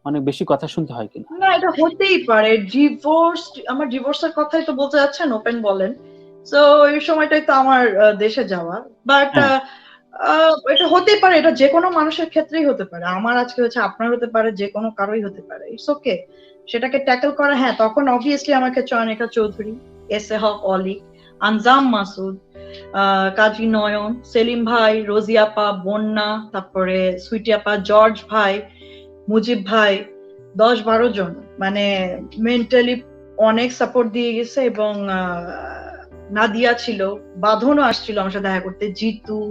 অনেক বেশি কথা শুনতে হয় কিনা? না, এটা হতেই পারে। ডিভোর্স, আমার ডিভোর্সের কথাই তো বলতে যাচ্ছেন, ওপেন বলেন। সো এই সময়টাই তো আমার দেশে যাওয়া। বাট হ্যাঁ, এটা হতেই পারে, এটা যে কোনো মানুষের ক্ষেত্রেই হতে পারে। আমার আজকে হচ্ছে, আপনার হতে পারে, যে কোনো কারোই হতে পারে। It's okay. সেটাকে ট্যাকল করা, হ্যাঁ, তখন অবভিয়াসলি আমাকে চয়নিকা চৌধুরী, এস এ হক অলি, আনজাম মাসুদ, কাজী নয়ন, সেলিম ভাই, রোজিয়াপা, বন্যা, তারপরে সুইটিয়াপা, জর্জ ভাই, মুজিব ভাই, 10-12 জন মানে মেন্টালি অনেক সাপোর্ট দিয়ে গেছে। এবং নাদিয়া ছিল, বাঁধনও আসছিল আমার সাথে দেখা করতে, জিতু,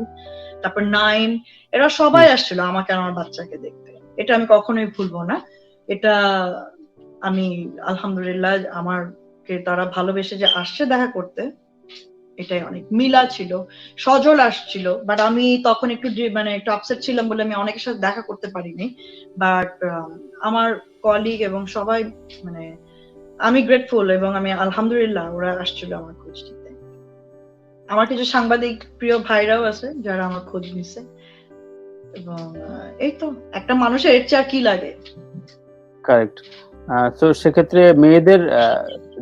তারপর নাইম, এরা সবাই আসছিল আমাকে আর আমার বাচ্চাকে দেখতে। এটা আমি কখনোই ভুলবো না। এটা আমি আলহামদুলিল্লাহ, আমারকে তারা ভালোবেসে যে আসছে দেখা করতে, এটাই অনেক। মিলা ছিল, সজল আসছিল, বাট আমি তখন একটু মানে একটু আপসেট ছিলাম বলে আমি অনেকের সাথে দেখা করতে পারিনি। বাট আমার কলিগ এবং সবাই, মানে আমি গ্রেটফুল এবং আমি আলহামদুলিল্লাহ ওরা আসছিল আমার খোঁজ নিতে। আমার কিছু সাংবাদিক প্রিয় ভাইরাও আছে যারা আমার খোঁজ নিছে। এবং এই তো, একটা মানুষের এর চেয়ে আর কি লাগে। কারেক্ট। তো সেক্ষেত্রে মেয়েদের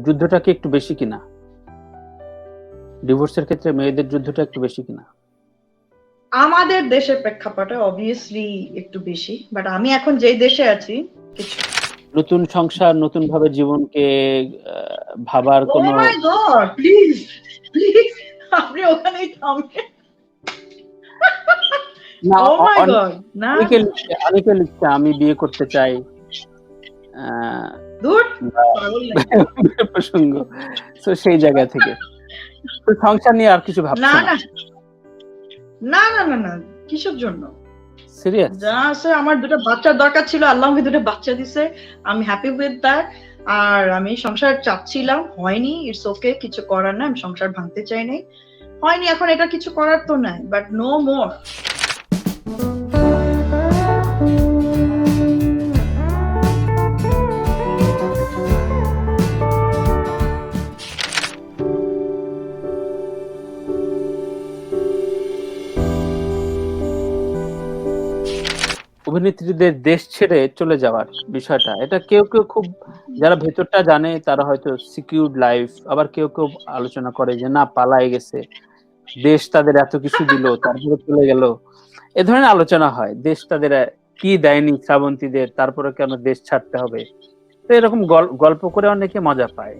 যুদ্ধটা কি একটু বেশি কিনা? ডিভোর্সের ক্ষেত্রে মেয়েদের যুদ্ধটা একটু বেশি কিনা? আমাদের দেশের প্রেক্ষাপটে অবভিয়াসলি একটু বেশি, বাট আমি এখন যেই দেশে আছি, কিছু নতুন সংসার, নতুন ভাবে জীবনকে ভাবার ও কোনো মাই গড, প্লিজ প্লিজ, আপনি ওখানেই থামবেন। না, ও মাই গড, না অনেকে লিখছে আমি বিয়ে করতে চাই, দূর, প্রসঙ্গ। তো সেই জায়গা থেকে তো সংসার নিয়ে আর কিছু না ভাবছো না? না না না না না, কিসের জন্য? সিরিয়াস? যা আছে, আমার দুটো বাচ্চার দরকার ছিল, আল্লাহ আমাকে দুটো বাচ্চা দিছে, আমি হ্যাপি উইথ দ্যাট। আর আমি সংসার চাচ্ছিলাম, হয়নি, ইটস ওকে, কিছু করার না, আমি সংসার ভাঙতে চাই নাই, হয়নি, এখন এটা কিছু করার তো নাই, বাট নো মোর। অভিনেত্রীদের দেশ ছেড়ে চলে যাওয়ার বিষয়টা, এটা কেউ কেউ খুব, যারা ভেতরটা জানে তারা হয়তো সিকিউরড লাইফ, আবার কেউ কেউ আলোচনা করে যে না পালায়ে গেছে, দেশ তাদের এত কিছু দিল তারপরে চলে গেল। এ ধরনের আলোচনা হয়, দেশ তাদের কি দেয়নি শ্রাবন্তীদের, তারপরে কেন দেশ ছাড়তে হবে। তো এরকম গল্প করে অনেকে মজা পায়,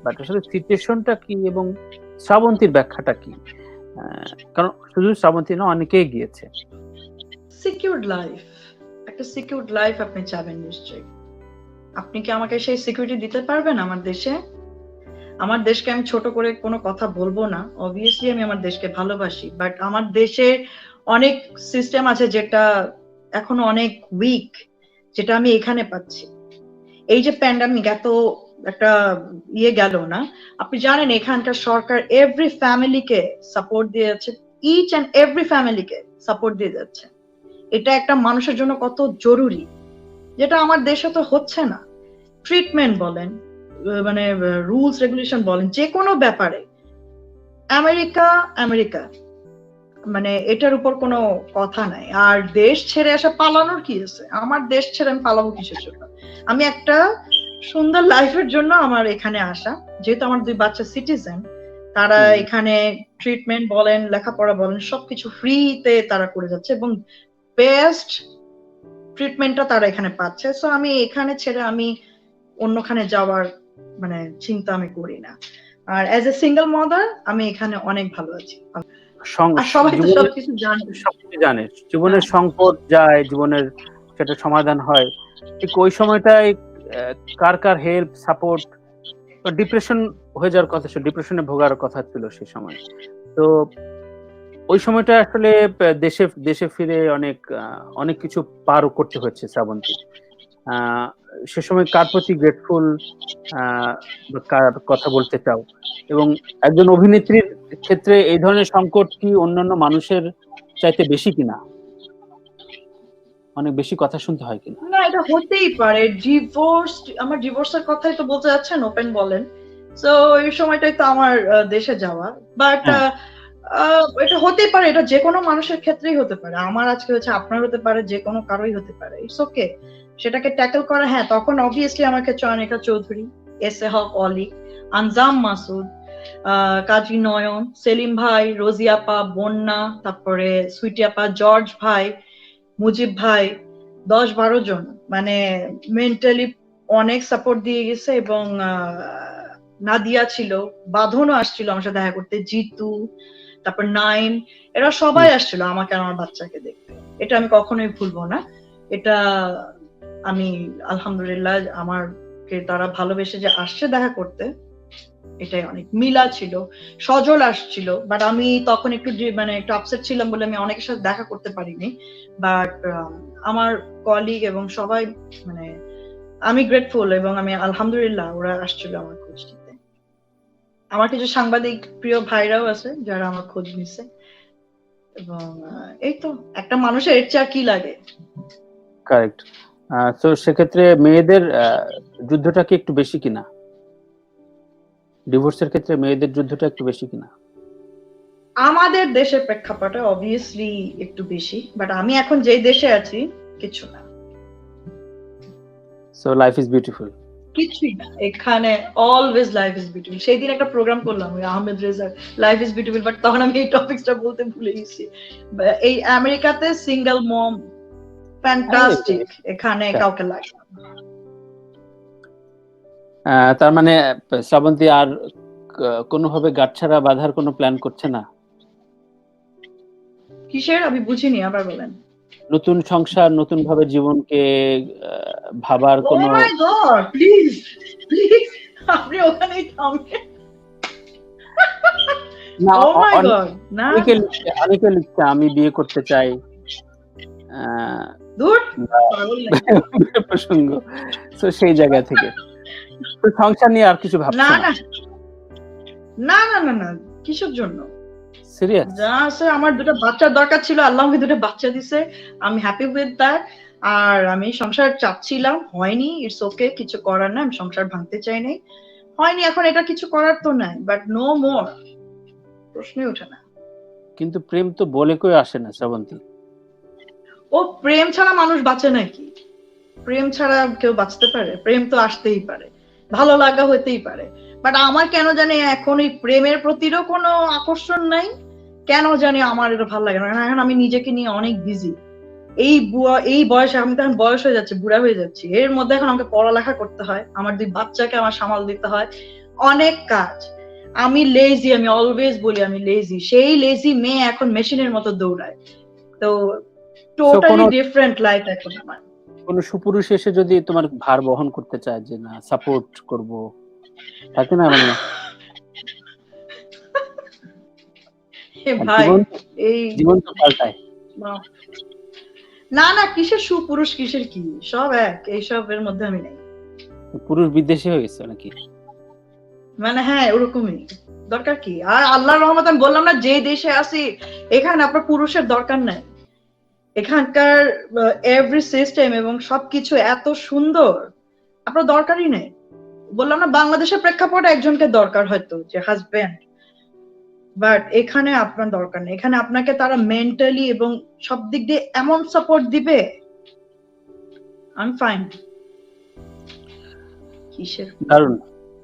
বাট আসলে সিচুয়েশনটা কি এবং শ্রাবন্তীর ব্যাখ্যাটা কি? কারণ শুধু শ্রাবন্তী না, অনেকেই গিয়েছে। সিকিউরড লাইফ, একটা সিকিউরড লাইফ আপনি চাবেন নিশ্চয়ই। আপনি কি আমাকে সেই সিকিউরিটি দিতে পারবেন আমার দেশে? আমার দেশকে আমি ছোট করে কোনো কথা বলবো না, অবভিয়াসলি আমি আমার দেশকে ভালোবাসি, বাট আমার দেশে অনেক সিস্টেম আছে যেটা এখনো অনেক উইক, যেটা আমি এখানে পাচ্ছি। এই যে প্যান্ডামিক এত একটা গেল না, আপনি জানেন এখানকার সরকার এভরি ফ্যামিলিকে সাপোর্ট দিয়ে যাচ্ছে, ইচ অ্যান্ড এভরি ফ্যামিলিকে সাপোর্ট দিয়ে যাচ্ছে। এটা একটা মানুষের জন্য কত জরুরি, যেটা আমার দেশে তো হচ্ছে না। ট্রিটমেন্ট বলেন, মানে রুলস রেগুলেশন বলেন, যে কোনো ব্যাপারে আমেরিকা আমেরিকা, মানে এটার উপর কোনো কথা নাই। আর দেশ ছেড়ে আসা পালানোর কি আছে? আমার দেশ ছেড়ে আমি পালাবো কিসের জন্য? আমি একটা সুন্দর লাইফের জন্য আমার এখানে আসা, যেহেতু আমার 2 বাচ্চা সিটিজেন, তারা এখানে ট্রিটমেন্ট বলেন, লেখাপড়া বলেন, সবকিছু ফ্রিতে তারা করে যাচ্ছে এবং বেস্ট ট্রিটমেন্টটা তারা এখানে পাচ্ছে। সো আমি এখানে ছেড়ে আমি অন্যখানে যাওয়ার মানে চিন্তা আমি করি না। আর অ্যাজ এ সিঙ্গেল মাদার আমি এখানে অনেক ভালো আছি। আর সবাই তো সবকিছু জানে, সবকিছু জানে, জীবনের সংকট যায়, জীবনের সেটা সমাধান হয়, ঠিক ওই সময়টায় কার কার হেল্প সাপোর্ট, ডিপ্রেশন হয়ে যাওয়ার কথা ছিল, ডিপ্রেশনে ভোগার কথা ছিল সেই সময়। তো ওই সময়টা আসলে দেশে দেশে ফিরে অনেক কিছু পার করতে হয়েছে শ্রাবন্তী। সে সময় কার প্রতি গ্রেটফুল, কার কথা বলতে চাও? এবং একজন অভিনেত্রীর ক্ষেত্রে এই ধরনের সংকট কি অন্যান্য মানুষের চাইতে বেশি কিনা? অনেক বেশি কথা শুনতে হয় কিনা? না, এটা হতেই পারে। ডিভোর্স, আমার ডিভোর্সের কথাই তো বলতে যাচ্ছেন, ওপেন বলেন। সো এই সময়টাই তো আমার দেশে যাওয়া। বাট এটা হতেই পারে, এটা যে কোনো মানুষের ক্ষেত্রেই হতে পারে। আমার আজকে হচ্ছে, আপনার হতে পারে, যে কোনো কারোই হতে পারে। It's okay. সেটাকে ট্যাকল করা, হ্যাঁ তখন অবভিয়াসলি আমাকে চয়নিকা চৌধুরী, এস এ হক অলি, আনজাম মাসুদ, কাজী নয়ন, সেলিম ভাই, রোজিয়াপা, বন্যা, তারপরে সুইটিয়াপা, জর্জ ভাই, মুজিব ভাই, 10-12 জন মানে মেন্টালি অনেক সাপোর্ট দিয়ে গেছে। এবং নাদিয়া ছিল, বাঁধনও আসছিল আমার সাথে দেখা করতে, জিতু, তারপর 9, এরা সবাই আসছিল আমাকে আর আমার বাচ্চাকে দেখতে। এটা আমি কখনোই ভুলবো না। এটা আমি আলহামদুলিল্লাহ আমারকে তারা ভালোবেসে যে আসছে দেখা করতে, এটাই অনেক। মিলা ছিল, সজল আসছিল, বাট আমি তখন একটু মানে একটু আপসেট ছিলাম বলে আমি অনেকের সাথে দেখা করতে পারিনি। বাট আমার কলিগ এবং সবাই মানে আমি গ্রেটফুল এবং আমি আলহামদুলিল্লাহ ওরা আসছিল আমার খোঁজ নিতে। আমার কিছু সাংবাদিক প্রিয় ভাইরাও আছে যারা আমার খোঁজ নিছে। এবং এই তো, একটা মানুষের এর চেয়ে আর কি লাগে। কারেক্ট। তো সেক্ষেত্রে মেয়েদের যুদ্ধটা কি একটু বেশি কিনা? ডিভোর্সের ক্ষেত্রে মেয়েদের যুদ্ধটা একটু বেশি কিনা? আমাদের দেশের প্রেক্ষাপটে অবভিয়াসলি একটু বেশি, বাট আমি এখন যে দেশে আছি কিছু না। So life is beautiful. কিছুই না এখানে, অলওয়েজ লাইফ ইজ বিউটিফুল। সেই দিন একটা প্রোগ্রাম করলাম ওই আহমেদ রেজার, লাইফ ইজ বিউটিফুল, বাট তখন আমি এই টপিকসটা বলতে ভুলে গেছি। এই আমেরিকাতে সিঙ্গেল মম ফ্যান্টাস্টিক, এখানে কাউকে লাগে না। তার মানে শ্রাবন্তী আর কোনোভাবে গাঁটছাড়া বাঁধার কোনো প্ল্যান করছে না? কিসের? আমি বুঝিনি, আবার বলেন। নতুন সংসার, নতুন ভাবে জীবনকে ভাবার ও কোনো? মাই গড, প্লিজ প্লিজ আপনি ওখানেই থামবেন। না, ও মাই গড, না অনেকে লিখছে আমি বিয়ে করতে চাই, দূর প্রসঙ্গ। তো সেই জায়গা থেকে সংসার নিয়ে আর কিছু ভাবছো না না? না না না না, কিসের জন্য? সিরিয়াস? যা আছে, আমার 2টা বাচ্চার দরকার ছিল, আল্লাহ আমাকে 2টা বাচ্চা দিছে, আমি হ্যাপি উইথ দ্যাট। আর আমি সংসার চাচ্ছিলাম, হয়নি, ইটস ওকে, কিছু করার না, আমি সংসার ভাঙতে চাই নাই, হয়নি, এখন এটা কিছু করার তো নাই, বাট নো মোর, প্রশ্নই ওঠে না। কিন্তু প্রেম তো বলে কই আসে না শ্রাবন্তী। ও প্রেম ছাড়া মানুষ বাঁচে নাকি? প্রেম ছাড়া কেউ বাঁচতে পারে? প্রেম তো আসতেই পারে, ভালো লাগা হইতেই পারে, বাট আমার কেন জানি এখন এই প্রেমের প্রতিও কোনো আকর্ষণ নাই। কেন জানি আমার এটা ভালো লাগে না, এখন আমি নিজেকে নিয়ে অনেক বিজি। এই বয়সে, আমি তো এখন বয়স হয়ে যাচ্ছে, বুড়া হয়ে যাচ্ছি, এর মধ্যে এখন আমাকে পড়ালেখা করতে হয়, আমার 2 বাচ্চাকে আমার সামাল দিতে হয়, অনেক কাজ। আমি লেজি, আমি অলওয়েজ বলি আমি লেজি। সেই লেজি মেয়ে এখন মেশিনের মতো দৌড়ায়। তো টোটালি ডিফারেন্ট লাইফ এখন আমার। কোন সুপুরুষ এসে যদি তোমার ভার বহন করতে চায় যে না সাপোর্ট করব, থাকে না মানে ভাই এই জীবন তো পাল্টায়। না না, কিসের সুপুরুষ, কিসের কি, সব এক, এইসবের মধ্যে আমি নেই। পুরুষ বিদেশি হয়ে গেছে নাকি? মানে হ্যাঁ ওরকমই, দরকার কি? আর আল্লাহর রহমত, আমি বললাম না যে দেশে আছি এখানে আপনার পুরুষের দরকার নাই। এখানকার এভরি সিস্টেম এবং সবকিছু এত সুন্দর, আপনার দরকারই নেই। বললাম না বাংলাদেশের প্রেক্ষাপটে একজনকে দরকার হয়তো, যে হাজবেন্ড, বাট এখানে আপনার দরকার নেই। এখানে আপনাকে তারা মেন্টালি এবং সব দিক দিয়ে এমন সাপোর্ট দিবে, আই এম ফাইন। কিসের? দারুণ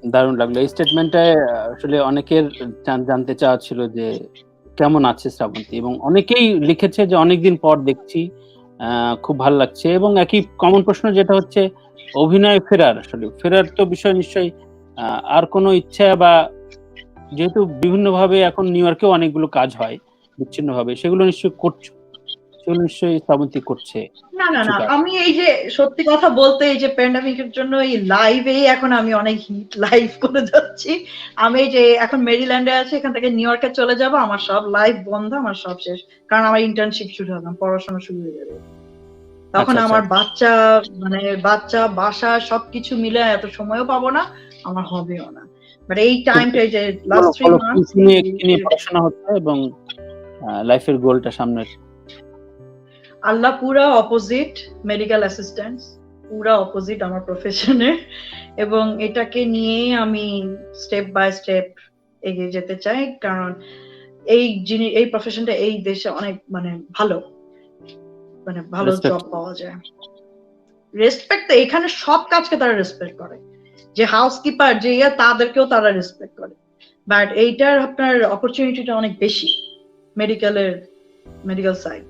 দারুণ লাগলো এই স্টেটমেন্টটায়। আসলে অনেকের জানতে চাওয়া ছিল যে কেমন আছে শ্রাবন্তী, এবং অনেকেই লিখেছে যে অনেকদিন পর দেখছি, খুব ভালো লাগছে। এবং একই কমন প্রশ্ন যেটা হচ্ছে অভিনয়ে ফেরার, আসলে ফেরার তো বিষয় নিশ্চয়ই আর কোনো ইচ্ছা, বা যেহেতু বিভিন্ন ভাবে এখন নিউ ইয়র্কেও অনেকগুলো কাজ হয় বিচ্ছিন্ন ভাবে, সেগুলো নিশ্চয়ই করছো, সেগুলো নিশ্চয়ই শ্রাবন্তী করছে। না না না, আমি এই যে সত্যি কথা বলতে, এই যে প্যান্ডামিকের জন্য এই লাইভেই এখন আমি অনেক হিট লাইভ করে যাচ্ছি। আমি এই যে এখন মেরিল্যান্ডে আছি, এখান থেকে নিউ ইয়র্কে চলে যাব, আমার সব লাইভ বন্ধ, আমার সব শেষ, কারণ আমার ইন্টার্নশিপ শুরু হবে, পড়াশোনা শুরু হয়ে যাবে তখন। আমার বাচ্চা, মানে বাচ্চা, বাসা সবকিছু মিলে এত সময়ও পাবো না, আমার হবেও না। বাট এই টাইমটা, এই যে লাস্ট 3 মান্থস নিয়ে পড়াশোনা হচ্ছে এবং লাইফের গোলটা সামনের। আল্লাহ পুরা অপোজিট মেডিকেল অ্যাসিস্ট্যান্ট, পুরা অপোজিট আমার প্রফেশনের, এবং এটাকে নিয়ে আমি স্টেপ বাই স্টেপ এগিয়ে যেতে চাই, কারণ এই প্রফেশনটা এই দেশে অনেক মানে ভালো, মানে ভালো জব পাওয়া যায়, রেসপেক্ট তো এখানে সব কাজকে তারা রেসপেক্ট করে, যে হাউসকিপার যে তাদেরকেও তারা রেসপেক্ট করে, বাট এইটার আপনার অপরচুনিটিটা অনেক বেশি মেডিকেল সাইড।